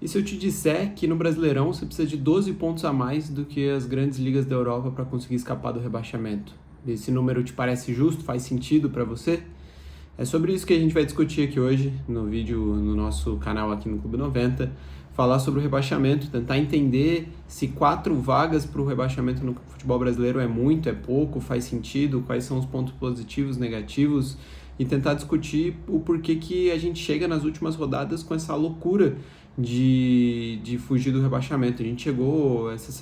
E se eu te disser que no Brasileirão você precisa de 12 pontos a mais do que as grandes ligas da Europa para conseguir escapar do rebaixamento? Esse número te parece justo? Faz sentido para você? É sobre isso que a gente vai discutir aqui hoje, no vídeo, no nosso canal aqui no Clube 90, falar sobre o rebaixamento, tentar entender se 4 vagas para o rebaixamento no futebol brasileiro é muito, é pouco, faz sentido, quais são os pontos positivos, negativos, e tentar discutir o porquê que a gente chega nas últimas rodadas com essa loucura de fugir do rebaixamento. A gente chegou esse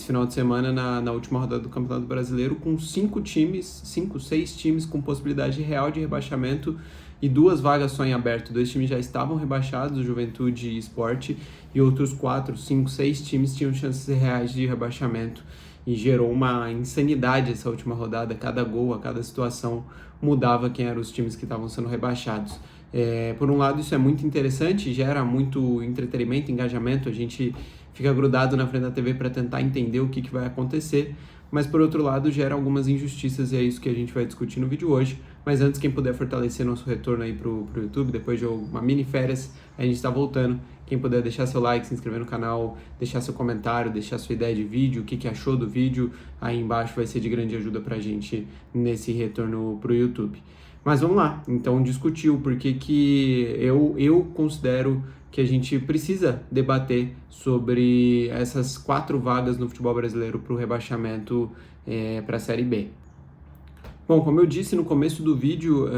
final de semana, na última rodada do Campeonato Brasileiro, com 6 times com possibilidade real de rebaixamento e 2 vagas só em aberto. 2 times já estavam rebaixados, o Juventude e Sport, e outros 4, 5, 6 times tinham chances reais de rebaixamento. E gerou uma insanidade essa última rodada. Cada gol, a cada situação mudava quem eram os times que estavam sendo rebaixados. Por um lado, isso é muito interessante, gera muito entretenimento, engajamento, a gente fica grudado na frente da TV para tentar entender o que vai acontecer, mas por outro lado gera algumas injustiças e é isso que a gente vai discutir no vídeo hoje. Mas antes, quem puder fortalecer nosso retorno aí pro YouTube, depois de uma mini férias, a gente está voltando. Quem puder deixar seu like, se inscrever no canal, deixar seu comentário, deixar sua ideia de vídeo, o que achou do vídeo, aí embaixo vai ser de grande ajuda pra gente nesse retorno pro YouTube. Mas vamos lá, então discutir o porquê que eu considero que a gente precisa debater sobre essas 4 vagas no futebol brasileiro para o rebaixamento para a Série B. Bom, como eu disse no começo do vídeo,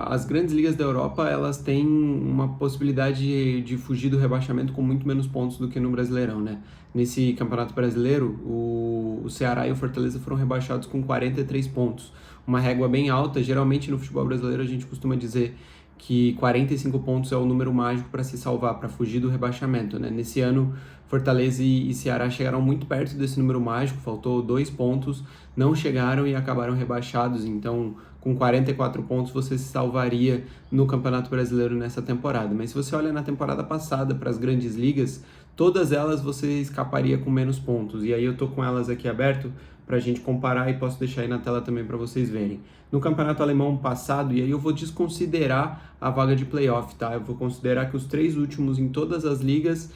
as grandes ligas da Europa elas têm uma possibilidade de fugir do rebaixamento com muito menos pontos do que no Brasileirão, né? Nesse Campeonato Brasileiro, o Ceará e o Fortaleza foram rebaixados com 43 pontos, uma régua bem alta. Geralmente no futebol brasileiro a gente costuma dizer que 45 pontos é o número mágico para se salvar, para fugir do rebaixamento, né? Nesse ano, Fortaleza e Ceará chegaram muito perto desse número mágico, faltou 2 pontos, não chegaram e acabaram rebaixados. Então, com 44 pontos, você se salvaria no Campeonato Brasileiro nessa temporada. Mas se você olha na temporada passada para as grandes ligas, todas elas você escaparia com menos pontos. E aí eu tô com elas aqui aberto para a gente comparar e posso deixar aí na tela também para vocês verem. No campeonato alemão passado, e aí eu vou desconsiderar a vaga de playoff, tá? Eu vou considerar que os 3 últimos em todas as ligas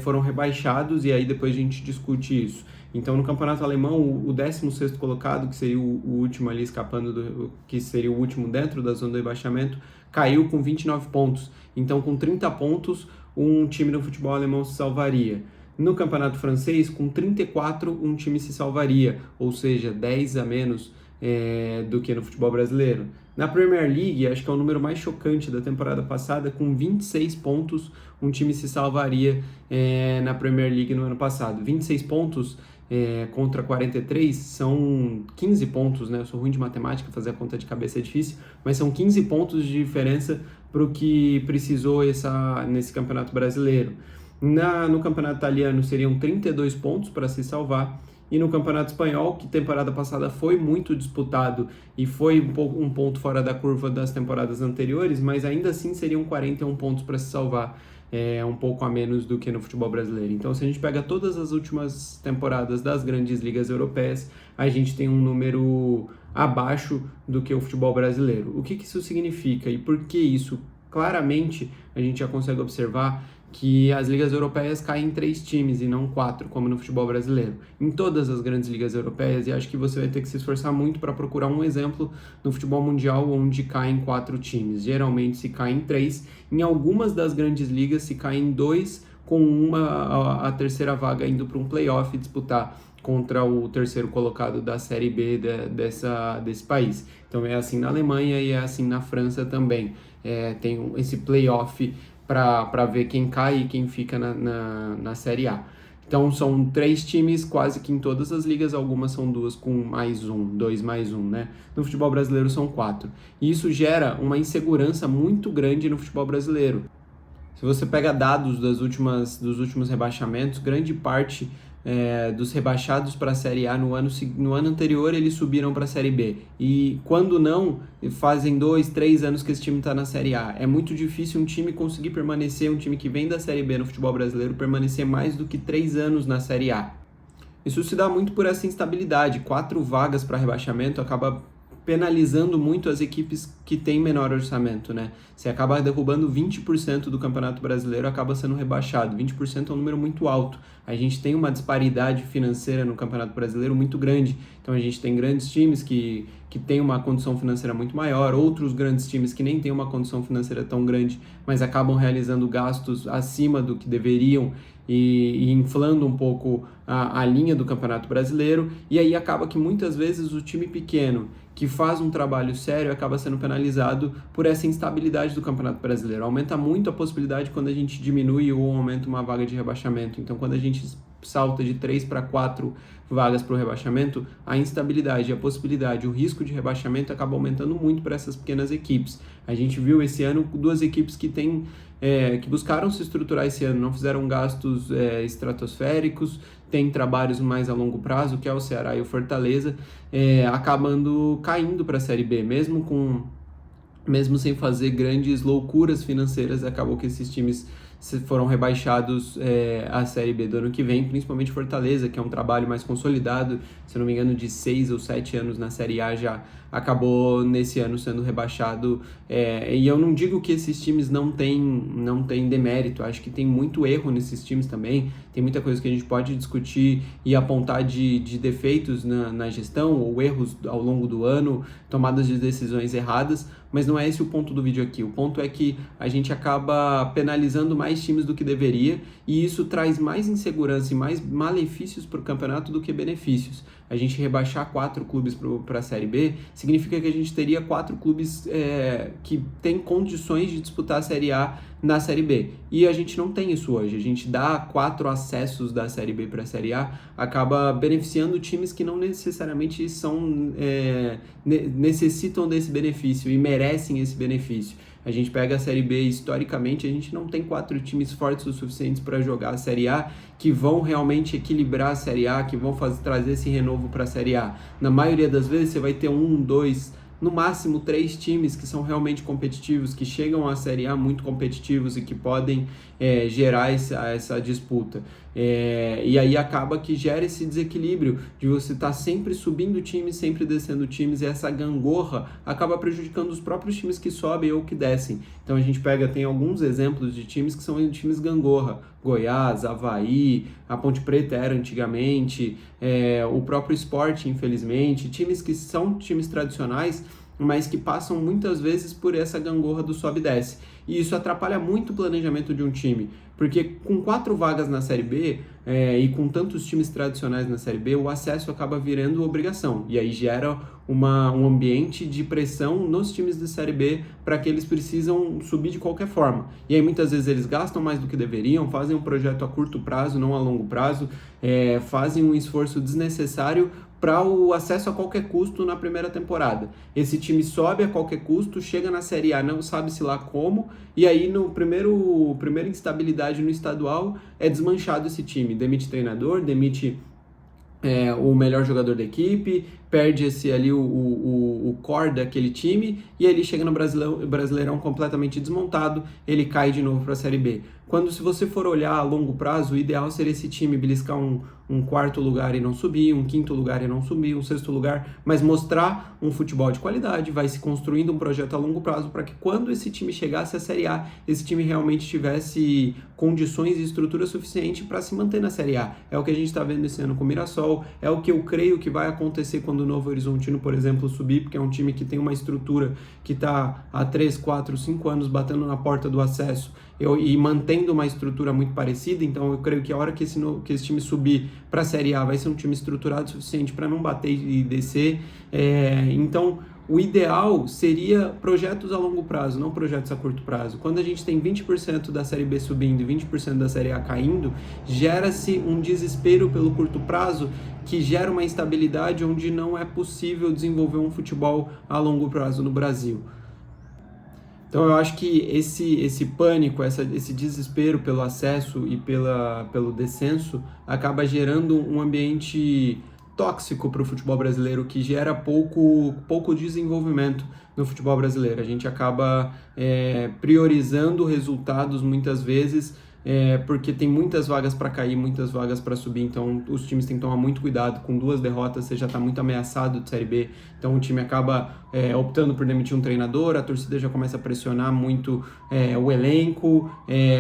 foram rebaixados e aí depois a gente discute isso. Então no campeonato alemão, o 16º colocado, que seria o último ali escapando, que seria o último dentro da zona do rebaixamento, caiu com 29 pontos. Então com 30 pontos, um time no futebol alemão se salvaria. No campeonato francês, com 34, um time se salvaria, ou seja, 10 a menos do que no futebol brasileiro. Na Premier League, acho que é o número mais chocante da temporada passada, com 26 pontos, um time se salvaria na Premier League no ano passado. 26 pontos contra 43 são 15 pontos, né? Eu sou ruim de matemática, fazer a conta de cabeça é difícil, mas são 15 pontos de diferença para o que precisou nesse campeonato brasileiro. No campeonato italiano seriam 32 pontos para se salvar, e no campeonato espanhol, que temporada passada foi muito disputado e foi um ponto fora da curva das temporadas anteriores, mas ainda assim seriam 41 pontos para se salvar, um pouco a menos do que no futebol brasileiro. Então, se a gente pega todas as últimas temporadas das grandes ligas europeias, a gente tem um número abaixo do que o futebol brasileiro. O que isso significa e por que isso? Claramente, a gente já consegue observar que as ligas europeias caem em 3 times e não 4, como no futebol brasileiro. Em todas as grandes ligas europeias, e acho que você vai ter que se esforçar muito para procurar um exemplo no futebol mundial onde caem 4 times. Geralmente se cai em 3, em algumas das grandes ligas se cai em 2, com a terceira vaga indo para um playoff disputar contra o terceiro colocado da Série B desse país. Então é assim na Alemanha e é assim na França também. Tem esse playoff para ver quem cai e quem fica na Série A. Então são 3 times quase que em todas as ligas, algumas são 2 com mais 1, 2 mais 1, né? No futebol brasileiro são 4. E isso gera uma insegurança muito grande no futebol brasileiro. Se você pega dados dos últimos rebaixamentos, grande parte dos rebaixados para a Série A no ano anterior eles subiram para a Série B, e quando não, fazem 2, 3 anos que esse time está na Série A. É muito difícil um time conseguir permanecer, um time que vem da Série B no futebol brasileiro, permanecer mais do que 3 anos na Série A. Isso se dá muito por essa instabilidade. 4 vagas para rebaixamento acaba penalizando muito as equipes que têm menor orçamento, né? Você acaba derrubando 20% do Campeonato Brasileiro, acaba sendo rebaixado. 20% é um número muito alto. A gente tem uma disparidade financeira no Campeonato Brasileiro muito grande. Então a gente tem grandes times que têm uma condição financeira muito maior, outros grandes times que nem têm uma condição financeira tão grande, mas acabam realizando gastos acima do que deveriam e inflando um pouco a linha do Campeonato Brasileiro. E aí acaba que muitas vezes o time pequeno que faz um trabalho sério acaba sendo penalizado por essa instabilidade do Campeonato Brasileiro. Aumenta muito a possibilidade quando a gente diminui ou aumenta uma vaga de rebaixamento. Então, quando a gente salta de 3 para 4 vagas para o rebaixamento, a instabilidade, a possibilidade, o risco de rebaixamento acaba aumentando muito para essas pequenas equipes. A gente viu esse ano duas equipes que buscaram se estruturar esse ano, não fizeram gastos estratosféricos, tem trabalhos mais a longo prazo, que é o Ceará e o Fortaleza, acabando caindo para a Série B, mesmo sem fazer grandes loucuras financeiras. Acabou que esses times foram rebaixados à Série B do ano que vem, principalmente Fortaleza, que é um trabalho mais consolidado, se não me engano de 6 ou 7 anos na Série A, já acabou nesse ano sendo rebaixado, e eu não digo que esses times não têm demérito, acho que tem muito erro nesses times também, tem muita coisa que a gente pode discutir e apontar de defeitos na gestão, ou erros ao longo do ano, tomadas de decisões erradas, mas não é esse o ponto do vídeo aqui. O ponto é que a gente acaba penalizando mais times do que deveria, e isso traz mais insegurança e mais malefícios para o campeonato do que benefícios. A gente rebaixar 4 clubes para a Série B significa que a gente teria 4 clubes que têm condições de disputar a Série A na Série B. E a gente não tem isso hoje. A gente dá 4 acessos da Série B para a Série A, acaba beneficiando times que não necessariamente necessitam desse benefício e merecem esse benefício. A gente pega a Série B, historicamente, a gente não tem 4 times fortes o suficientes para jogar a Série A, que vão realmente equilibrar a Série A, que vão trazer esse renovo para a Série A. Na maioria das vezes, você vai ter 1, 2, no máximo 3 times que são realmente competitivos, que chegam à Série A muito competitivos e que podem gerar essa disputa. E aí acaba que gera esse desequilíbrio de você estar sempre subindo times, sempre descendo times, e essa gangorra acaba prejudicando os próprios times que sobem ou que descem. Então a gente tem alguns exemplos de times que são times gangorra: Goiás, Avaí, a Ponte Preta era antigamente, o próprio Sport, infelizmente, times que são times tradicionais, mas que passam muitas vezes por essa gangorra do sobe e desce. E isso atrapalha muito o planejamento de um time, porque com 4 vagas na Série B e com tantos times tradicionais na Série B, o acesso acaba virando obrigação, e aí gera um ambiente de pressão nos times da Série B para que eles precisam subir de qualquer forma. E aí muitas vezes eles gastam mais do que deveriam, fazem um projeto a curto prazo, não a longo prazo, fazem um esforço desnecessário para o acesso a qualquer custo na primeira temporada. Esse time sobe a qualquer custo, chega na Série A, não sabe-se lá como, e aí no primeira instabilidade no estadual é desmanchado esse time. Demite treinador, demite o melhor jogador da equipe, perde-se ali o core daquele time, e ele chega no Brasileirão completamente desmontado, ele cai de novo para a Série B. Quando, se você for olhar a longo prazo, o ideal seria esse time beliscar um 4º lugar e não subir, um 5º lugar e não subir, um 6º lugar, mas mostrar um futebol de qualidade, vai se construindo um projeto a longo prazo para que quando esse time chegasse à Série A, esse time realmente tivesse condições e estrutura suficiente para se manter na Série A. É o que a gente está vendo esse ano com o Mirassol, é o que eu creio que vai acontecer quando o Novo Horizontino, por exemplo, subir, porque é um time que tem uma estrutura que está há 3, 4, 5 anos batendo na porta do acesso e mantendo uma estrutura muito parecida. Então eu creio que a hora que esse time subir para a Série A vai ser um time estruturado o suficiente para não bater e descer. Então o ideal seria projetos a longo prazo, não projetos a curto prazo. Quando a gente tem 20% da Série B subindo e 20% da Série A caindo, gera-se um desespero pelo curto prazo, que gera uma instabilidade onde não é possível desenvolver um futebol a longo prazo no Brasil. Então eu acho que esse pânico, esse desespero pelo acesso e pelo descenso acaba gerando um ambiente tóxico para o futebol brasileiro, que gera pouco desenvolvimento no futebol brasileiro. A gente acaba priorizando resultados muitas vezes porque tem muitas vagas para cair, muitas vagas para subir, então os times têm que tomar muito cuidado. Com 2 derrotas você já está muito ameaçado de Série B, então o time acaba optando por demitir um treinador, a torcida já começa a pressionar muito o elenco,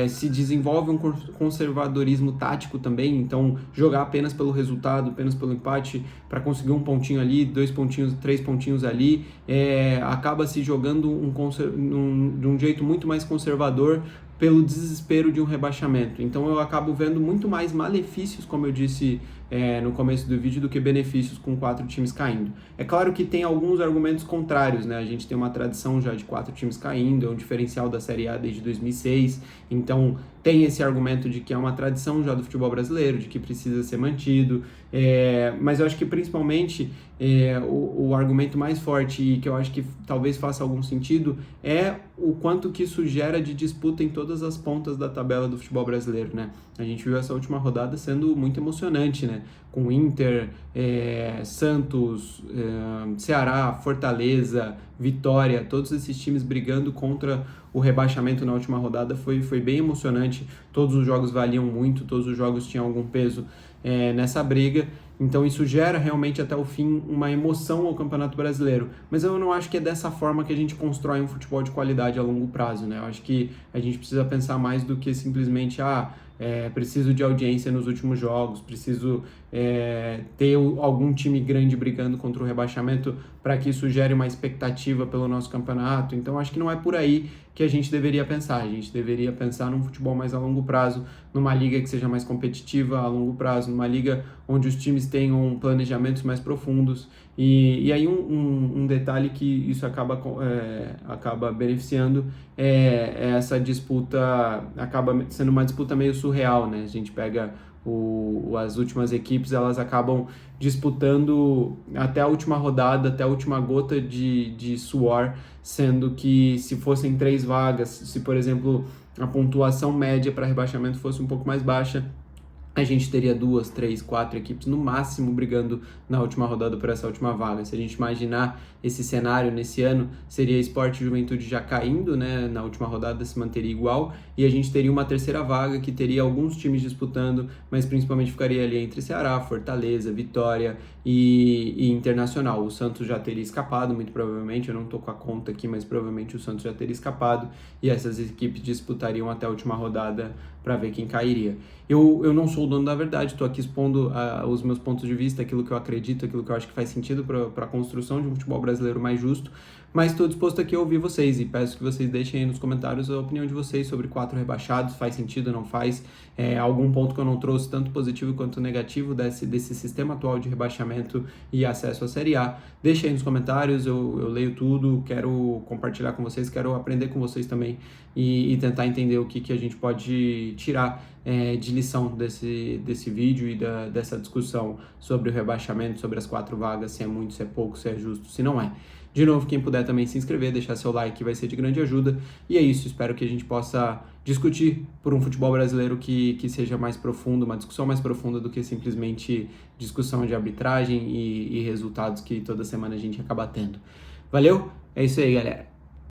se desenvolve um conservadorismo tático também, então jogar apenas pelo resultado, apenas pelo empate, para conseguir um pontinho ali, 2 pontinhos, 3 pontinhos ali, acaba se jogando de um jeito muito mais conservador, pelo desespero de um rebaixamento. Então eu acabo vendo muito mais malefícios, como eu disse no começo do vídeo, do que benefícios com 4 times caindo. É claro que tem alguns argumentos contrários, né? A gente tem uma tradição já de 4 times caindo, é um diferencial da Série A desde 2006, então tem esse argumento de que é uma tradição já do futebol brasileiro, de que precisa ser mantido, mas eu acho que principalmente o argumento mais forte e que eu acho que talvez faça algum sentido é o quanto que isso gera de disputa em todas as pontas da tabela do futebol brasileiro, né? A gente viu essa última rodada sendo muito emocionante, né? Com Inter, Santos, Ceará, Fortaleza, Vitória, todos esses times brigando contra o rebaixamento na última rodada, foi bem emocionante. Todos os jogos valiam muito, todos os jogos tinham algum peso nessa briga. Então isso gera realmente até o fim uma emoção ao Campeonato Brasileiro. Mas eu não acho que é dessa forma que a gente constrói um futebol de qualidade a longo prazo, né? Eu acho que a gente precisa pensar mais do que simplesmente preciso de audiência nos últimos jogos, preciso ter algum time grande brigando contra o rebaixamento para que isso gere uma expectativa pelo nosso campeonato. Então acho que não é por aí que a gente deveria pensar. A gente deveria pensar num futebol mais a longo prazo, numa liga que seja mais competitiva a longo prazo, numa liga onde os times tenham planejamentos mais profundos. E aí um detalhe que isso acaba beneficiando é essa disputa, acaba sendo uma disputa meio surreal, né? A gente pega as últimas equipes, elas acabam disputando até a última rodada, até a última gota de suor, sendo que se fossem 3 vagas, se por exemplo a pontuação média para rebaixamento fosse um pouco mais baixa, a gente teria 2, 3, 4 equipes no máximo brigando na última rodada por essa última vaga. Se a gente imaginar esse cenário nesse ano, seria Sport e Juventude já caindo, né? Na última rodada se manteria igual, e a gente teria uma terceira vaga que teria alguns times disputando, mas principalmente ficaria ali entre Ceará, Fortaleza, Vitória e Internacional. O Santos já teria escapado, muito provavelmente, eu não estou com a conta aqui, mas provavelmente o Santos já teria escapado, e essas equipes disputariam até a última rodada para ver quem cairia. Eu não sou o dono da verdade, estou aqui expondo os meus pontos de vista, aquilo que eu acredito, aquilo que eu acho que faz sentido para a construção de um futebol brasileiro mais justo, mas estou disposto aqui a ouvir vocês e peço que vocês deixem aí nos comentários a opinião de vocês sobre 4 rebaixados, faz sentido, não faz, algum ponto que eu não trouxe, tanto positivo quanto negativo desse sistema atual de rebaixamento e acesso à Série A. Deixa aí nos comentários, eu leio tudo, quero compartilhar com vocês, quero aprender com vocês também e tentar entender o que a gente pode tirar de lição desse vídeo e dessa discussão sobre o rebaixamento, sobre as 4 vagas, se é muito, se é pouco, se é justo, se não é. De novo, quem puder também se inscrever, deixar seu like, vai ser de grande ajuda. E é isso, espero que a gente possa discutir por um futebol brasileiro que seja mais profundo, uma discussão mais profunda do que simplesmente discussão de arbitragem e resultados que toda semana a gente acaba tendo. Valeu? É isso aí, galera.